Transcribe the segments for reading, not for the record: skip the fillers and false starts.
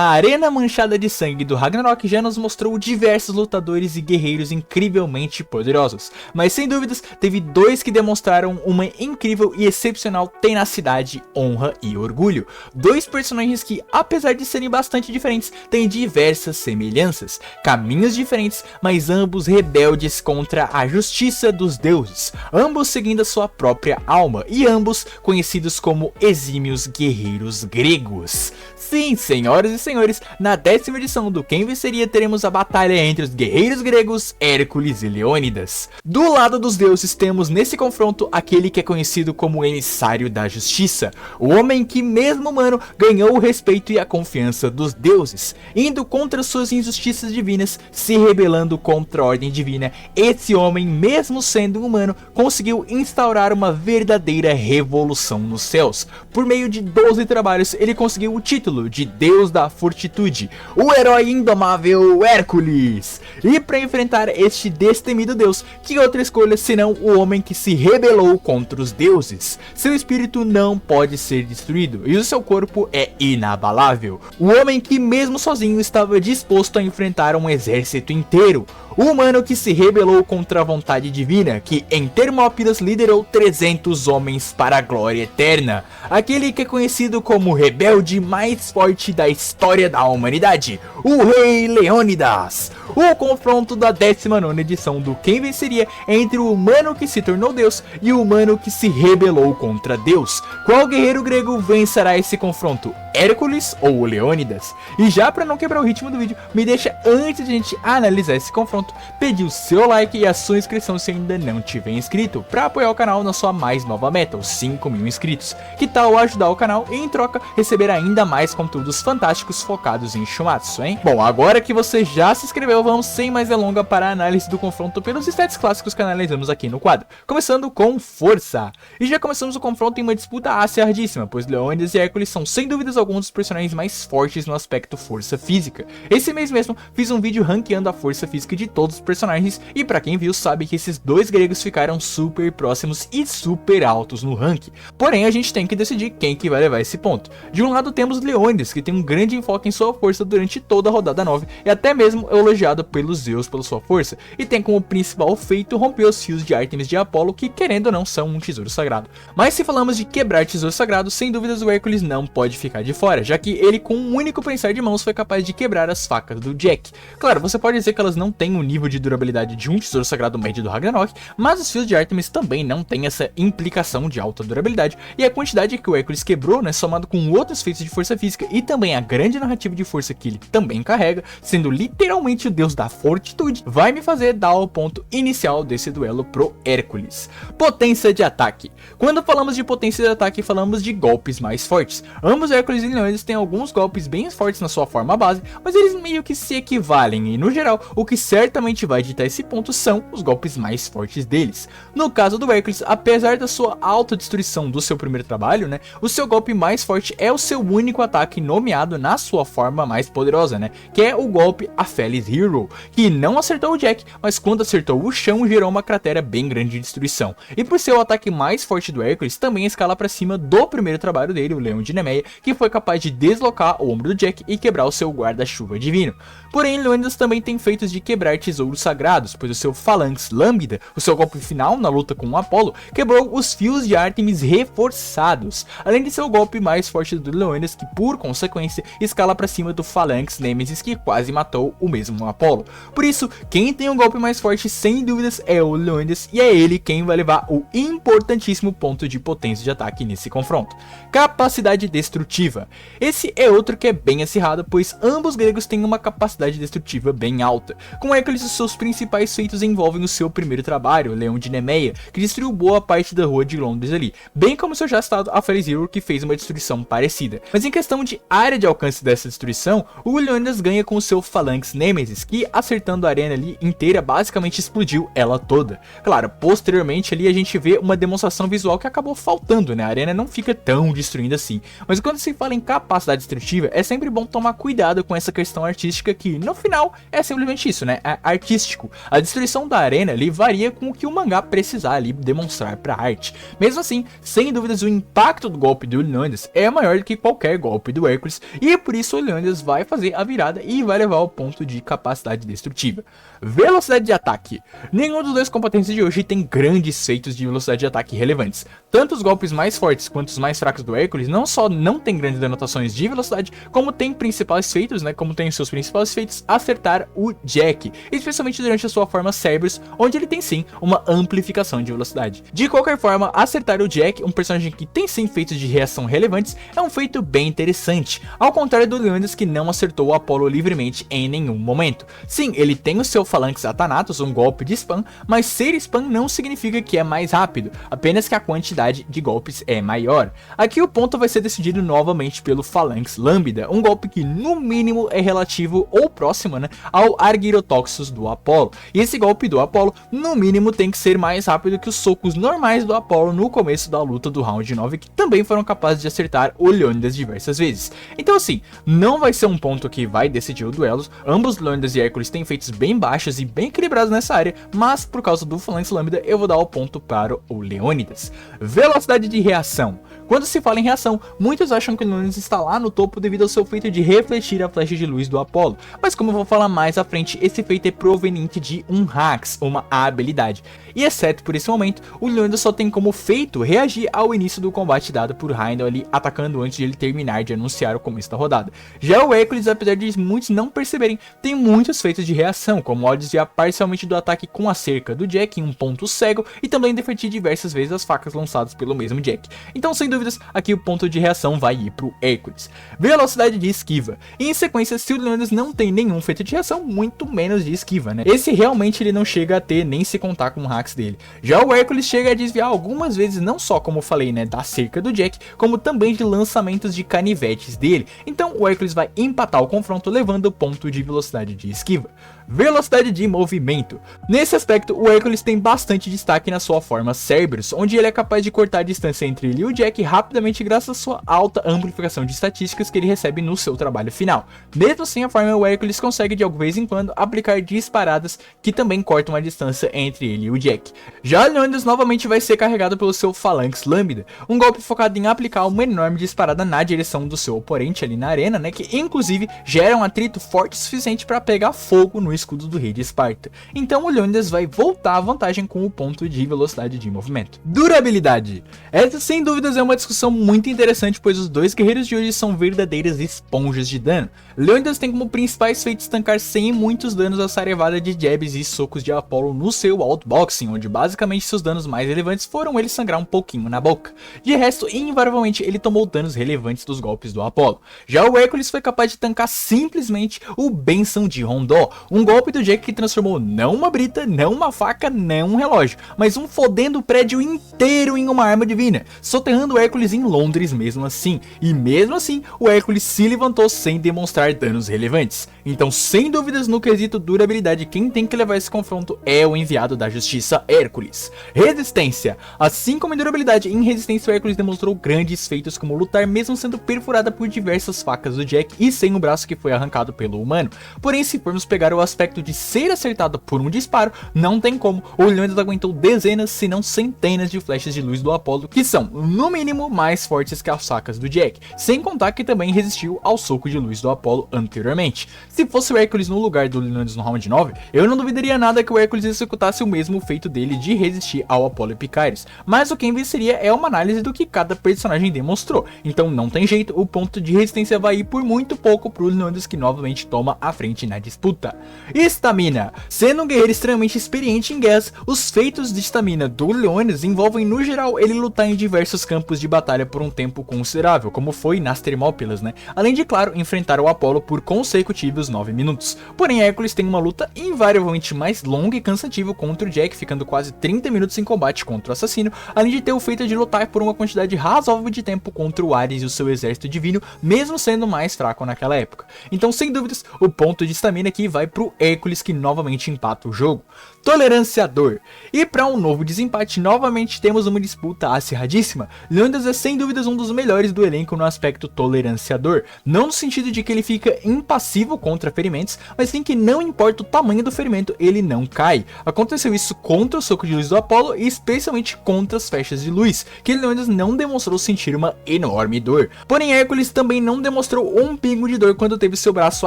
A arena manchada de sangue do Ragnarok já nos mostrou diversos lutadores e guerreiros incrivelmente poderosos, mas sem dúvidas teve dois que demonstraram uma incrível e excepcional tenacidade, honra e orgulho. Dois personagens que, apesar de serem bastante diferentes, têm diversas semelhanças, caminhos diferentes, mas ambos rebeldes contra a justiça dos deuses, ambos seguindo a sua própria alma e ambos conhecidos como exímios guerreiros gregos. Sim, senhoras e senhores, na 10ª edição do Quem Venceria teremos a batalha entre os guerreiros gregos Hércules e Leônidas. Do lado dos deuses temos nesse confronto aquele que é conhecido como o emissário da justiça, o homem que mesmo humano ganhou o respeito e a confiança dos deuses, indo contra suas injustiças divinas, se rebelando contra a ordem divina. Esse homem, mesmo sendo humano, conseguiu instaurar uma verdadeira revolução nos céus. Por meio de 12 trabalhos ele conseguiu o título de Deus da Fortitude, o herói indomável Hércules. E para enfrentar este destemido deus, que outra escolha senão o homem que se rebelou contra os deuses? Seu espírito não pode ser destruído e o seu corpo é inabalável. O homem que mesmo sozinho estava disposto a enfrentar um exército inteiro. O humano que se rebelou contra a vontade divina, que em Termópilas liderou 300 homens para a glória eterna. Aquele que é conhecido como o rebelde mais forte da história da humanidade, o Rei Leônidas. O confronto da 19ª edição do Quem Venceria entre o humano que se tornou Deus e o humano que se rebelou contra Deus. Qual guerreiro grego vencerá esse confronto? Hércules ou Leônidas? E já para não quebrar o ritmo do vídeo, me deixa, antes de a gente analisar esse confronto, pedir o seu like e a sua inscrição se ainda não tiver inscrito, para apoiar o canal na sua mais nova meta, os 5.000 inscritos. Que tal ajudar o canal e em troca receber ainda mais conteúdos fantásticos focados em Shumatsu, hein? Bom, agora que você já se inscreveu, vamos sem mais delonga para a análise do confronto pelos stats clássicos que analisamos aqui no quadro, começando com força. E já começamos o confronto em uma disputa acirradíssima, pois Leônidas e Hércules são sem dúvidas alguns dos personagens mais fortes no aspecto força física. Esse mês mesmo fiz um vídeo ranqueando a força física de todos os personagens e pra quem viu sabe que esses dois gregos ficaram super próximos e super altos no ranking. Porém a gente tem que decidir quem que vai levar esse ponto. De um lado temos Leônidas, que tem um grande enfoque em sua força durante toda a rodada 9 e até mesmo é elogiado pelos Zeus pela sua força, e tem como principal feito romper os fios de Ártemis de Apolo, que querendo ou não são um tesouro sagrado. Mas se falamos de quebrar tesouro sagrado, sem dúvidas o Hércules não pode ficar de fora, já que ele com um único pensar de mãos foi capaz de quebrar as facas do Jack. Claro, você pode dizer que elas não têm o nível de durabilidade de um tesouro sagrado médio do Ragnarok, mas os fios de Ártemis também não têm essa implicação de alta durabilidade, e a quantidade que o Hércules quebrou, né, somado com outros feitos de força física e também a grande narrativa de força que ele também carrega, sendo literalmente o deus da fortitude, vai me fazer dar o ponto inicial desse duelo pro Hércules. Potência de ataque. Quando falamos de potência de ataque, falamos de golpes mais fortes. Ambos Hércules e Leônidas têm alguns golpes bem fortes na sua forma base, mas eles meio que se equivalem e no geral, o que certamente vai ditar esse ponto são os golpes mais fortes deles. No caso do Hércules, apesar da sua autodestruição do seu primeiro trabalho, né, o seu golpe mais forte é o seu único ataque nomeado na sua forma mais poderosa, né, que é o golpe Aphelis Hero, que não acertou o Jack, mas quando acertou o chão gerou uma cratera bem grande de destruição. E por ser o ataque mais forte do Hércules, também escala para cima do primeiro trabalho dele, o Leão de Nemeia, que foi capaz de deslocar o ombro do Jack e quebrar o seu guarda-chuva divino. Porém, Leônidas também tem feitos de quebrar tesouros sagrados, pois o seu Phalanx Lambda, o seu golpe final na luta com o Apolo, quebrou os fios de Ártemis reforçados, além de ser o golpe mais forte do Leônidas, que por consequência escala para cima do Phalanx Nemesis, que quase matou o mesmo Apolo. Por isso, quem tem o golpe mais forte sem dúvidas é o Leônidas, e é ele quem vai levar o importantíssimo ponto de potência de ataque nesse confronto. Capacidade destrutiva. Esse é outro que é bem acirrado, pois ambos gregos têm uma capacidade destrutiva bem alta. Com Hércules, os seus principais feitos envolvem o seu primeiro trabalho, o Leão de Nemeia, que destruiu boa parte da rua de Londres ali, bem como seu já citado Aphelis Hero, que fez uma destruição parecida. Mas em questão de área de alcance dessa destruição, o Leônidas ganha com o seu Phalanx Nemesis, que acertando a arena ali inteira, basicamente explodiu ela toda. Claro, posteriormente ali a gente vê uma demonstração visual que acabou faltando, né, a arena não fica tão destruindo assim. Mas quando se fala em capacidade destrutiva, é sempre bom tomar cuidado com essa questão artística, que no final é simplesmente isso, né, é artístico. A destruição da arena ali varia com o que o mangá precisar ali demonstrar pra arte. Mesmo assim, sem dúvidas o impacto do golpe do Leônidas é maior do que qualquer golpe do Hércules, e por isso o Leônidas vai fazer a virada e vai levar ao ponto de capacidade destrutiva. Velocidade de ataque. Nenhum dos dois combatentes de hoje tem grandes feitos de velocidade de ataque relevantes. Tanto os golpes mais fortes quanto os mais fracos do Hércules não só não tem grandes denotações de velocidade, como tem principais feitos, né, como tem seus principais feitos, acertar o Jack, especialmente durante a sua forma Cerberus, onde ele tem sim uma amplificação de velocidade. De qualquer forma, acertar o Jack, um personagem que tem sim feitos de reação relevantes, é um feito bem interessante, ao contrário do Leônidas que não acertou o Apollo livremente em nenhum momento. Sim, ele tem o seu Phalanx Athanatos, um golpe de spam, mas ser spam não significa que é mais rápido, apenas que a quantidade de golpes é maior. Aqui o ponto vai ser decidido novamente pelo Phalanx Lambda, um golpe que no mínimo é relativo ou próximo, né, ao Argyrotoxus do Apollo. E esse golpe do Apollo no mínimo tem que ser mais rápido que os socos normais do Apollo no começo da luta do round 9, que também foram capazes de acertar o Leônidas diversas vezes. Então assim, não vai ser um ponto que vai decidir o duelo. Ambos Leônidas e Hércules têm feitos bem baixos e bem equilibrados nessa área, mas por causa do Phalanx Lambda eu vou dar o ponto para o Leônidas. Velocidade de reação. Quando se fala em reação, muitos acham que o Leônidas está lá no topo devido ao seu feito de refletir a flecha de luz do Apollo, mas como eu vou falar mais à frente, esse feito é proveniente de um Hax, uma habilidade, e exceto por esse momento, o Leônidas só tem como feito reagir ao início do combate dado por Heimdall ali, atacando antes de ele terminar de anunciar o começo da rodada. Já o Hércules, apesar de muitos não perceberem, tem muitos feitos de reação, como ao desviar parcialmente do ataque com a cerca do Jack em um ponto cego, e também defletir diversas vezes as facas lançadas pelo mesmo Jack. Então sem dúvidas, aqui o ponto de reação vai ir pro Hércules. Velocidade de esquiva. E em sequência, se o Leônidas não tem nenhum feito de reação, muito menos de esquiva, né? Esse realmente ele não chega a ter, nem se contar com o hacks dele. Já o Hércules chega a desviar algumas vezes, não só como eu falei, né, da cerca do Jack, como também de lançamentos de canivetes dele. Então o Hércules vai empatar o confronto, levando o ponto de velocidade de esquiva. Velocidade de movimento. Nesse aspecto, o Hércules tem bastante destaque na sua forma Cerberus, onde ele é capaz de cortar a distância entre ele e o Jack rapidamente graças à sua alta amplificação de estatísticas que ele recebe no seu trabalho final. Mesmo assim, a forma o Hércules consegue de vez em quando aplicar disparadas que também cortam a distância entre ele e o Jack. Já Leônidas novamente vai ser carregado pelo seu Phalanx Lambda, um golpe focado em aplicar uma enorme disparada na direção do seu oponente ali na arena, né, que inclusive gera um atrito forte o suficiente para pegar fogo no escudo do rei de Esparta. Então o Leônidas vai voltar à vantagem com o ponto de velocidade de movimento. Durabilidade. Essa sem dúvidas é uma discussão muito interessante, pois os dois guerreiros de hoje são verdadeiras esponjas de dano. Leônidas tem como principais feitos tancar sem muitos danos a sarevada de jabs e socos de Apollo no seu outboxing, onde basicamente seus danos mais relevantes foram ele sangrar um pouquinho na boca. De resto, invariavelmente ele tomou danos relevantes dos golpes do Apollo. Já o Hércules foi capaz de tancar simplesmente o Bênção de Rondó, um golpe do Jack que transformou não uma brita, não uma faca, não um relógio, mas um fodendo prédio inteiro em uma arma divina, soterrando o Hércules em Londres mesmo assim. E mesmo assim, o Hércules se levantou sem demonstrar danos relevantes. Então, sem dúvidas, no quesito durabilidade, quem tem que levar esse confronto é o enviado da justiça, Hércules. Resistência. Assim como em durabilidade, em resistência o Hércules demonstrou grandes feitos como lutar mesmo sendo perfurada por diversas facas do Jack e sem o braço que foi arrancado pelo humano. Porém, se formos pegar o aspecto de ser acertado por um disparo, não tem como. O Leônidas aguentou dezenas, se não centenas de flechas de luz do Apollo, que são, no mínimo, mais fortes que as facas do Jack, sem contar que também resistiu ao soco de luz do Apollo anteriormente. Se fosse o Hércules no lugar do Leônidas no round 9, eu não duvidaria nada que o Hércules executasse o mesmo feito dele de resistir ao Apollo Epicairos, mas o que venceria é uma análise do que cada personagem demonstrou, então não tem jeito, o ponto de resistência vai ir por muito pouco pro Leônidas, que novamente toma a frente na disputa. Estamina. Sendo um guerreiro extremamente experiente em guerras, os feitos de estamina do Leônidas envolvem no geral ele lutar em diversos campos de batalha por um tempo considerável, como foi nas Termópilas, né? Além de, claro, enfrentar o Apollo por consecutivos 9 minutos. Porém, Hércules tem uma luta invariavelmente mais longa e cansativa contra o Jack, ficando quase 30 minutos em combate contra o assassino, além de ter o feito de lutar por uma quantidade razoável de tempo contra o Ares e o seu exército divino, mesmo sendo mais fraco naquela época. Então, sem dúvidas, o ponto de estamina aqui vai pro Hércules, que novamente empata o jogo. Toleranciador. E para um novo desempate, novamente temos uma disputa acirradíssima. Leônidas é sem dúvidas um dos melhores do elenco no aspecto toleranciador, não no sentido de que ele fica impassivo contra ferimentos, mas sim que não importa o tamanho do ferimento, ele não cai. Aconteceu isso contra o soco de luz do Apolo e especialmente contra as flechas de luz, que Leônidas não demonstrou sentir uma enorme dor. Porém, Hércules também não demonstrou um pingo de dor quando teve seu braço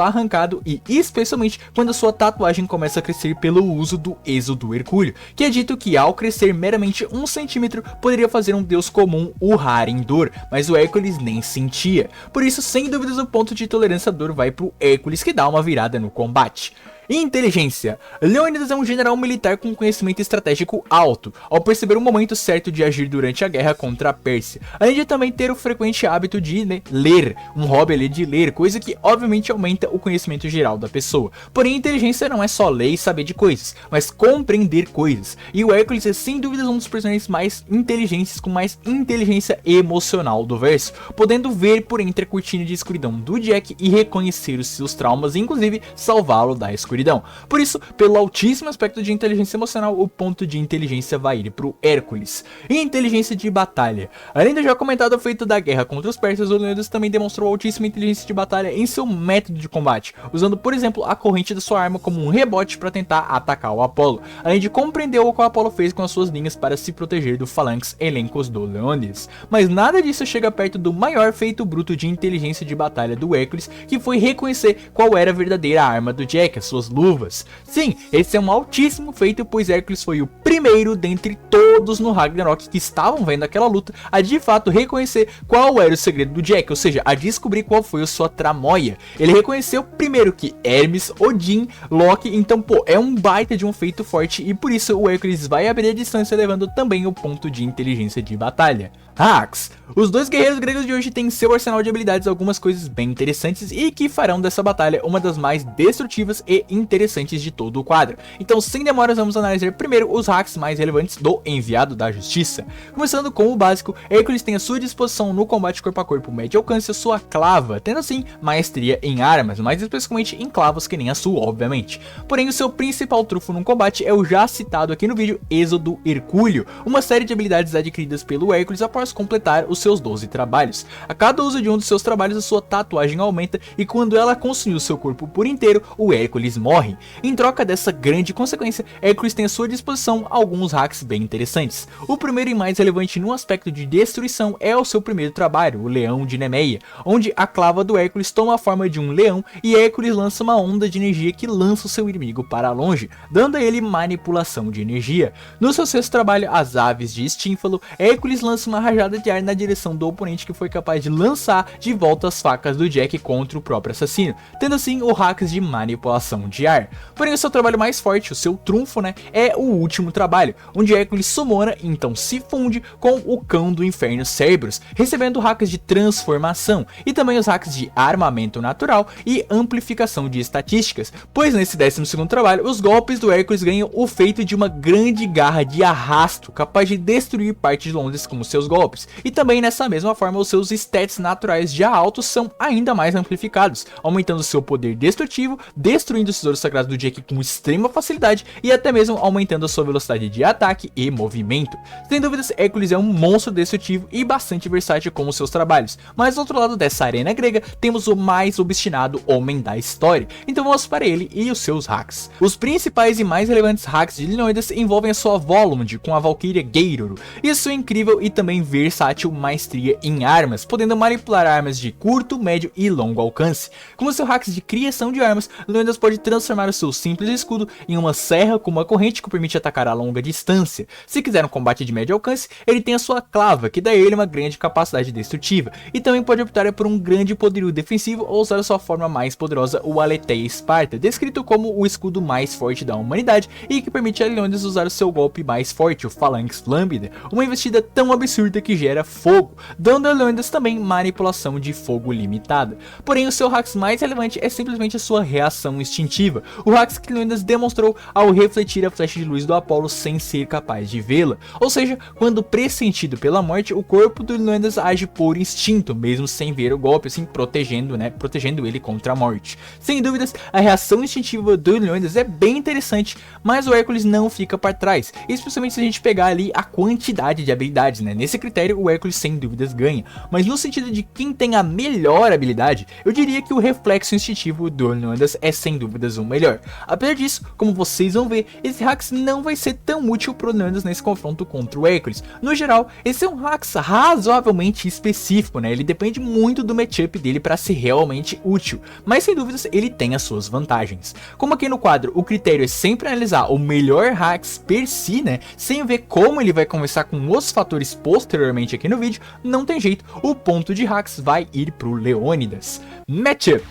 arrancado e especialmente quando sua tatuagem começa a crescer pelo uso do êxodo hercúleo, que é dito que ao crescer meramente 1 centímetro poderia fazer um deus comum urrar em dor, mas o Hércules nem sentia. Por isso, sem dúvidas, o ponto de tolerância à dor vai pro Hércules, que dá uma virada no combate. Inteligência. Leônidas é um general militar com conhecimento estratégico alto, ao perceber o momento certo de agir durante a guerra contra a Pérsia, além de também ter o frequente hábito de ler, um hobby ali de ler, coisa que obviamente aumenta o conhecimento geral da pessoa. Porém, inteligência não é só ler e saber de coisas, mas compreender coisas, e o Hércules é sem dúvidas um dos personagens mais inteligentes, com mais inteligência emocional do verso, podendo ver por entre a cortina de escuridão do Jack e reconhecer os seus traumas e inclusive salvá-lo da escuridão. Por isso, pelo altíssimo aspecto de inteligência emocional, o ponto de inteligência vai ir pro Hércules. E inteligência de batalha. Além do já comentado feito da guerra contra os persas, o Leônidas também demonstrou altíssima inteligência de batalha em seu método de combate, usando por exemplo a corrente da sua arma como um rebote para tentar atacar o Apolo, além de compreender o que o Apolo fez com as suas linhas para se proteger do falanx elencos do Leônidas. Mas nada disso chega perto do maior feito bruto de inteligência de batalha do Hércules, que foi reconhecer qual era a verdadeira arma do Jack, as suas luvas. Sim, esse é um altíssimo feito, pois Hércules foi o primeiro dentre todos no Ragnarok que estavam vendo aquela luta a de fato reconhecer qual era o segredo do Jack, ou seja, a descobrir qual foi a sua tramóia. Ele reconheceu primeiro que Hermes, Odin, Loki, então pô, é um baita de um feito forte e por isso o Hércules vai abrir a distância, levando também o ponto de inteligência de batalha. Hacks. Os dois guerreiros gregos de hoje têm em seu arsenal de habilidades algumas coisas bem interessantes e que farão dessa batalha uma das mais destrutivas e interessantes de todo o quadro. Então, sem demoras, vamos analisar primeiro os hacks mais relevantes do Enviado da Justiça. Começando com o básico, Hércules tem à sua disposição no combate corpo a corpo médio alcance a sua clava, tendo assim maestria em armas, mais especificamente em clavos que nem a sua, obviamente. Porém, o seu principal trunfo no combate é o já citado aqui no vídeo êxodo hercúleo, uma série de habilidades adquiridas pelo Hércules após completar os seus 12 trabalhos. A cada uso de um dos seus trabalhos, a sua tatuagem aumenta e quando ela consumiu seu corpo por inteiro, o Hércules morre. Em troca dessa grande consequência, Hércules tem à sua disposição alguns hacks bem interessantes. O primeiro e mais relevante no aspecto de destruição é o seu primeiro trabalho, o Leão de Nemeia, onde a clava do Hércules toma a forma de um leão e Hércules lança uma onda de energia que lança o seu inimigo para longe, dando a ele manipulação de energia. No seu sexto trabalho, as Aves de Estínfalo, Hércules lança uma rajada de ar na direção do oponente que foi capaz de lançar de volta as facas do Jack contra o próprio assassino, tendo assim o hacks de manipulação de ar. Porém, o seu trabalho mais forte, o seu trunfo, é o último trabalho, onde Hércules summona e então se funde com o Cão do Inferno Cerberus, recebendo hacks de transformação e também os hacks de armamento natural e amplificação de estatísticas, pois nesse 12º trabalho, os golpes do Hércules ganham o feito de uma grande garra de arrasto, capaz de destruir parte de Londres com seus golpes, e também nessa mesma forma os seus stats naturais já altos são ainda mais amplificados, aumentando seu poder destrutivo, destruindo os tesouros sagrados do Jack com extrema facilidade e até mesmo aumentando a sua velocidade de ataque e movimento. Sem dúvidas, Hércules é um monstro destrutivo e bastante versátil com os seus trabalhos, mas do outro lado dessa arena grega temos o mais obstinado homem da história, então vamos para ele e os seus hacks. Os principais e mais relevantes hacks de Leônidas envolvem a sua Volund com a Valkyria Geiroro e sua incrível e também versátil maestria em armas, podendo manipular armas de curto, médio e longo alcance. Com os seus hacks de criação de armas, Leônidas pode transformar o seu simples escudo em uma serra com uma corrente que permite atacar a longa distância. Se quiser um combate de médio alcance, ele tem a sua clava, que dá a ele uma grande capacidade destrutiva, e também pode optar por um grande poderio defensivo ou usar a sua forma mais poderosa, o Aletheia Esparta, descrito como o escudo mais forte da humanidade e que permite a Leônidas usar o seu golpe mais forte, o Phalanx Lambda, uma investida tão absurda que gera fogo, dando a Leônidas também manipulação de fogo limitada. Porém, o seu hacks mais relevante é simplesmente a sua reação instintiva, o hacks que Leônidas demonstrou ao refletir a flecha de luz do Apolo Apollo sem ser capaz de vê-la, ou seja, quando pressentido pela morte, o corpo do Leônidas age por instinto, mesmo sem ver o golpe, assim, protegendo ele contra a morte. Sem dúvidas, a reação instintiva do Leônidas é bem interessante, mas o Hércules não fica para trás, especialmente se a gente pegar ali a quantidade de habilidades, né? Nesse critério, o Hércules sem dúvidas ganha, mas no sentido de quem tem a melhor habilidade, eu diria que o reflexo instintivo do Leônidas é sem dúvidas o melhor. Apesar disso, como vocês vão ver, esse Hax não vai ser tão útil pro Leônidas nesse confronto contra o Hércules. No geral, esse é um Hax razoavelmente específico, né? Ele depende muito do matchup dele para ser realmente útil, mas sem dúvidas ele tem as suas vantagens. Como aqui no quadro o critério é sempre analisar o melhor Hax per si, né? Sem ver como ele vai conversar com os fatores posteriormente aqui no vídeo, não tem jeito, o ponto de Hax vai ir pro Leônidas. Matchup.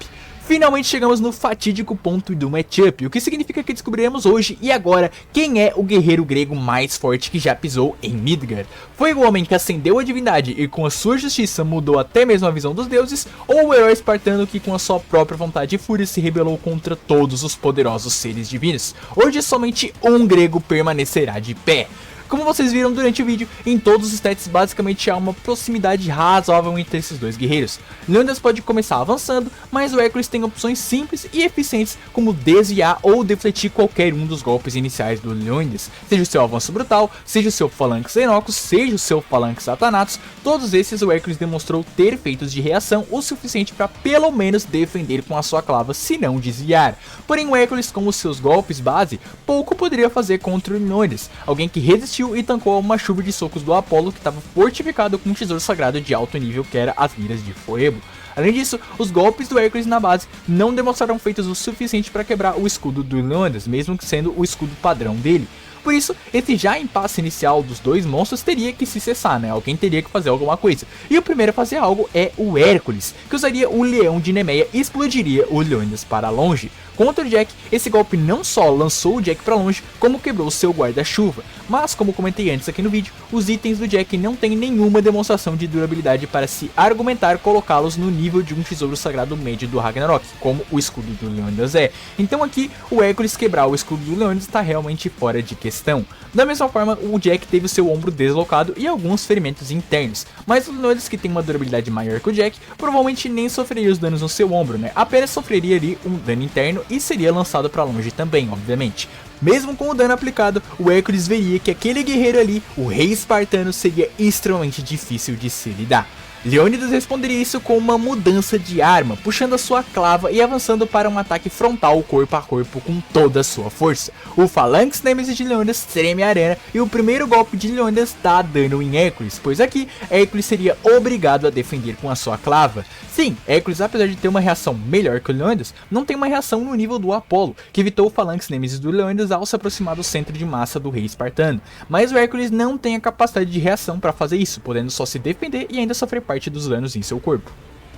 Finalmente chegamos no fatídico ponto do matchup, o que significa que descobriremos hoje e agora quem é o guerreiro grego mais forte que já pisou em Midgard. Foi o homem que ascendeu a divindade e com a sua justiça mudou até mesmo a visão dos deuses, ou o herói espartano que com a sua própria vontade e fúria se rebelou contra todos os poderosos seres divinos? Hoje somente um grego permanecerá de pé. Como vocês viram durante o vídeo, em todos os stats basicamente há uma proximidade razoável entre esses dois guerreiros. Leônidas pode começar avançando, mas o Hércules tem opções simples e eficientes como desviar ou defletir qualquer um dos golpes iniciais do Leônidas, seja o seu avanço brutal, seja o seu Phalanx Xenocus, seja o seu Phalanx Athanatos. Todos esses o Hércules demonstrou ter efeitos de reação o suficiente para pelo menos defender com a sua clava, se não desviar. Porém o Hércules com os seus golpes base pouco poderia fazer contra o Leônidas, alguém que resistiu e tancou uma chuva de socos do Apollo que estava fortificado com um tesouro sagrado de alto nível que era as liras de Phoebo. Além disso, os golpes do Hércules na base não demonstraram feitos o suficiente para quebrar o escudo do Leônidas, mesmo que sendo o escudo padrão dele. Por isso, esse já impasse inicial dos dois monstros teria que se cessar, né? Alguém teria que fazer alguma coisa. E o primeiro a fazer algo é o Hércules, que usaria o leão de Nemeia e explodiria o Leônidas para longe. Contra o Jack, esse golpe não só lançou o Jack para longe, como quebrou seu guarda-chuva. Mas, como comentei antes aqui no vídeo, os itens do Jack não têm nenhuma demonstração de durabilidade para se argumentar colocá-los no nível de um tesouro sagrado médio do Ragnarok, como o escudo do Leônidas é. Então aqui, o Hércules quebrar o escudo do Leônidas está realmente fora de questão. Da mesma forma, o Jack teve seu ombro deslocado e alguns ferimentos internos, mas o Leônidas, que tem uma durabilidade maior que o Jack, provavelmente nem sofreria os danos no seu ombro, né? Apenas sofreria ali um dano interno e seria lançado para longe também, obviamente. Mesmo com o dano aplicado, o Hércules veria que aquele guerreiro ali, o rei espartano, seria extremamente difícil de se lidar. Leônidas responderia isso com uma mudança de arma, puxando a sua clava e avançando para um ataque frontal corpo a corpo com toda a sua força. O Phalanx Nemesis de Leônidas treme a arena e o primeiro golpe de Leônidas dá dano em Hércules, pois aqui Hércules seria obrigado a defender com a sua clava. Sim, Hércules, apesar de ter uma reação melhor que o Leônidas, não tem uma reação no nível do Apollo, que evitou o Phalanx Nemesis do Leônidas ao se aproximar do centro de massa do rei espartano. Mas o Hércules não tem a capacidade de reação para fazer isso, podendo só se defender e ainda sofrer parte dos danos em seu corpo.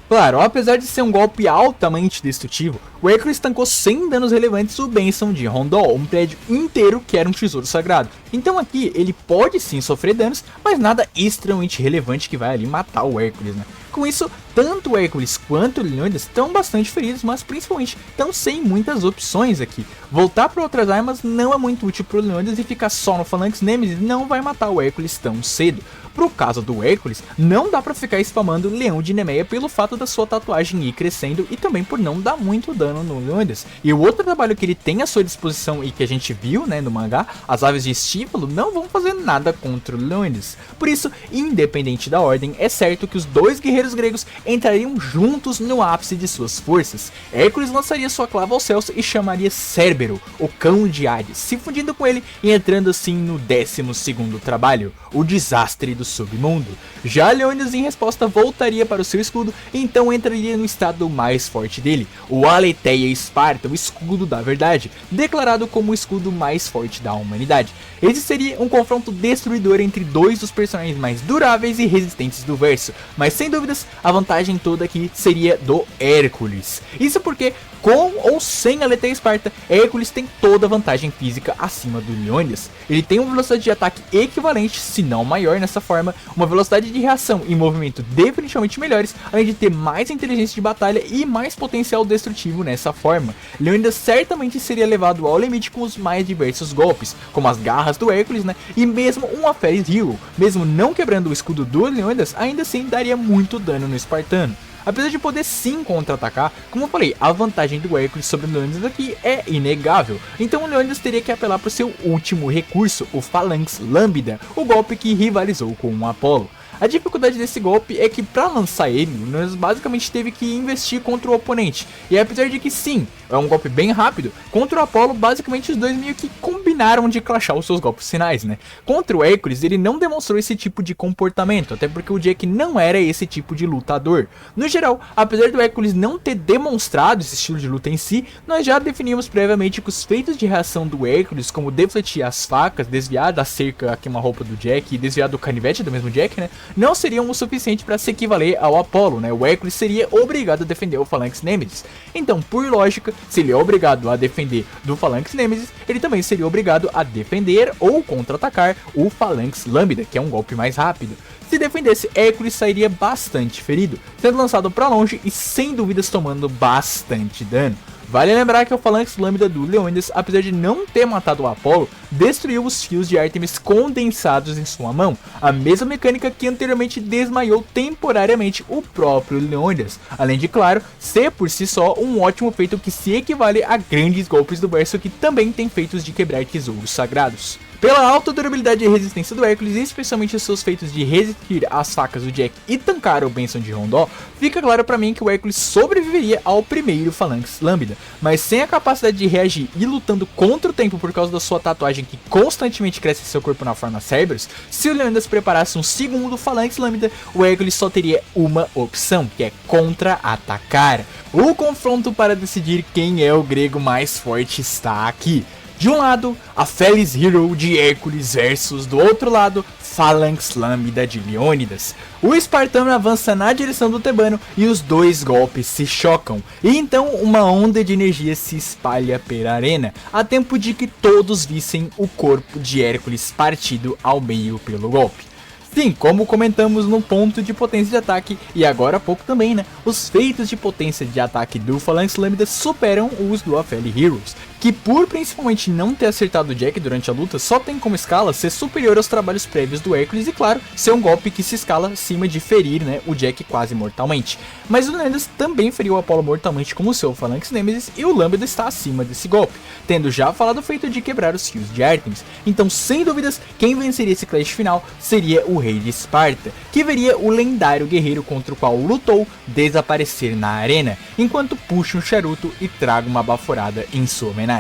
Claro, apesar de ser um golpe altamente destrutivo, o Hércules tancou sem danos relevantes o Bênção de Rondol, um prédio inteiro que era um tesouro sagrado. Então aqui ele pode sim sofrer danos, mas nada extremamente relevante que vai ali matar o Hércules, né? Com isso, tanto o Hércules quanto o Leônidas estão bastante feridos, mas principalmente estão sem muitas opções aqui. Voltar para outras armas não é muito útil para o Leônidas e ficar só no Phalanx Nemesis não vai matar o Hércules tão cedo. Pro caso do Hércules, não dá pra ficar spamando Leão de Nemeia pelo fato da sua tatuagem ir crescendo e também por não dar muito dano no Leônidas. E o outro trabalho que ele tem à sua disposição e que a gente viu, né, no mangá, as aves de Estífalo, não vão fazer nada contra o Leônidas. Por isso, independente da ordem, é certo que os dois guerreiros gregos entrariam juntos no ápice de suas forças. Hércules lançaria sua clava aos céus e chamaria Cérbero, o cão de Hades, se fundindo com ele e entrando assim no 12º trabalho, o desastre do submundo. Já Leônidas, em resposta, voltaria para o seu escudo e então entraria no estado mais forte dele, o Aletheia Esparta, o escudo da verdade, declarado como o escudo mais forte da humanidade. Esse seria um confronto destruidor entre dois dos personagens mais duráveis e resistentes do verso, mas sem dúvidas a vantagem toda aqui seria do Hércules. Isso porque Com ou sem a letra Esparta, Hércules tem toda a vantagem física acima do Leônidas. Ele tem uma velocidade de ataque equivalente, se não maior nessa forma, uma velocidade de reação e movimento definitivamente melhores, além de ter mais inteligência de batalha e mais potencial destrutivo nessa forma. Leônidas certamente seria levado ao limite com os mais diversos golpes, como as garras do Hércules, né? E mesmo um Aphelios Hero, mesmo não quebrando o escudo do Leônidas, ainda assim daria muito dano no espartano. Apesar de poder sim contra-atacar, como eu falei, a vantagem do Hércules sobre o Leônidas aqui é inegável. Então o Leônidas teria que apelar para o seu último recurso, o Phalanx Lambda, o golpe que rivalizou com o Apollo. A dificuldade desse golpe é que para lançar ele, o Leônidas basicamente teve que investir contra o oponente. E apesar de que sim, é um golpe bem rápido, contra o Apollo basicamente os dois meio que combinaram de clashar os seus golpes finais, né? Contra o Hércules ele não demonstrou esse tipo de comportamento, até porque o Jack não era esse tipo de lutador. No geral, apesar do Hércules não ter demonstrado esse estilo de luta em si, nós já definimos previamente que os feitos de reação do Hércules, como defletir as facas, desviar da cerca a queima-roupa do Jack e desviar do canivete do mesmo Jack, né? Não seriam o suficiente para se equivaler ao Apollo, né? O Hércules seria obrigado a defender o Phalanx Nemesis. Então, por lógica, se ele é obrigado a defender do Phalanx Nemesis, ele também seria obrigado a defender ou contra-atacar o Phalanx Lambda, que é um golpe mais rápido. Se defendesse, Hércules sairia bastante ferido, sendo lançado para longe e sem dúvidas tomando bastante dano. Vale lembrar que o Phalanx Lambda do Leônidas, apesar de não ter matado o Apollo, destruiu os fios de Ártemis condensados em sua mão, a mesma mecânica que anteriormente desmaiou temporariamente o próprio Leônidas, além de, claro, ser por si só um ótimo feito que se equivale a grandes golpes do verso que também tem feitos de quebrar tesouros sagrados. Pela alta durabilidade e resistência do Hércules, e especialmente os seus feitos de resistir às facas do Jack e tancar o Benson de Rondó, fica claro pra mim que o Hércules sobreviveria ao primeiro Phalanx Lambda, mas sem a capacidade de reagir e lutando contra o tempo por causa da sua tatuagem que constantemente cresce em seu corpo na forma Cerberus, se o Leônidas preparasse um segundo Phalanx Lambda, o Hércules só teria uma opção, que é contra-atacar. O confronto para decidir quem é o grego mais forte está aqui. De um lado, Aphelios Hero de Hércules versus do outro lado, Phalanx Lambda de Leônidas. O espartano avança na direção do tebano e os dois golpes se chocam, e então uma onda de energia se espalha pela arena, a tempo de que todos vissem o corpo de Hércules partido ao meio pelo golpe. Sim, como comentamos no ponto de potência de ataque, e agora há pouco também, né? Os feitos de potência de ataque do Phalanx Lambda superam os do Aphelios Heroes, que por principalmente não ter acertado o Jack durante a luta, só tem como escala ser superior aos trabalhos prévios do Hércules e, claro, ser um golpe que se escala acima de ferir, né, o Jack quase mortalmente. Mas o Leônidas também feriu o Apollo mortalmente com o seu Phalanx Nemesis, e o Lambda está acima desse golpe, tendo já falado o feito de quebrar os fios de Ártemis. Então, sem dúvidas, quem venceria esse clash final seria o Rei de Esparta, que veria o lendário guerreiro contra o qual lutou desaparecer na arena, enquanto puxa um charuto e traga uma baforada em sua homenagem.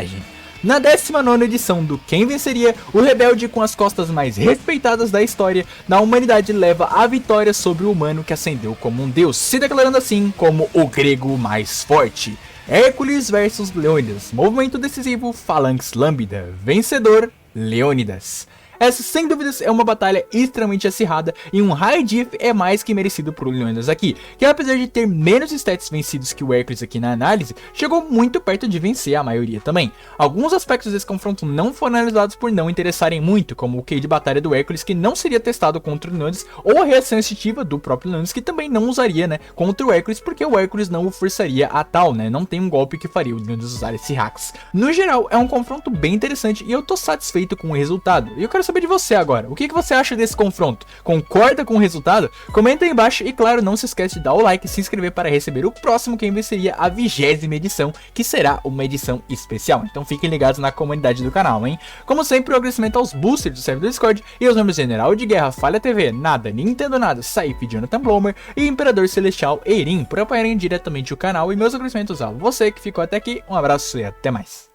Na 19ª edição do Quem Venceria, o rebelde com as costas mais respeitadas da história da humanidade leva a vitória sobre o humano que ascendeu como um deus, se declarando assim como o grego mais forte. Hércules versus Leônidas, movimento decisivo, Phalanx Lambda, vencedor, Leônidas. Essa, sem dúvidas, é uma batalha extremamente acirrada e um high diff é mais que merecido pro Leônidas aqui, que apesar de ter menos stats vencidos que o Hércules aqui na análise, chegou muito perto de vencer a maioria também. Alguns aspectos desse confronto não foram analisados por não interessarem muito, como o QI de batalha do Hércules, que não seria testado contra o Leônidas, ou a reação instintiva do próprio Leônidas, que também não usaria, né, contra o Hércules, porque o Hércules não o forçaria a tal, né, não tem um golpe que faria o Leônidas usar esse hacks. No geral, é um confronto bem interessante e eu tô satisfeito com o resultado, e eu quero saber de você agora, o que você acha desse confronto? Concorda com o resultado? Comenta aí embaixo e, claro, não se esquece de dar o like e se inscrever para receber o próximo Quem Venceria, a 20ª edição, que será uma edição especial. Então fiquem ligados na comunidade do canal, hein? Como sempre, o agradecimento aos boosters do servidor do Discord e aos membros General de Guerra, Falha TV, Nada, Nintendo Nada, Saif, Jonathan Blomer e Imperador Celestial Eirin por apoiarem diretamente o canal, e meus agradecimentos a você que ficou até aqui. Um abraço e até mais.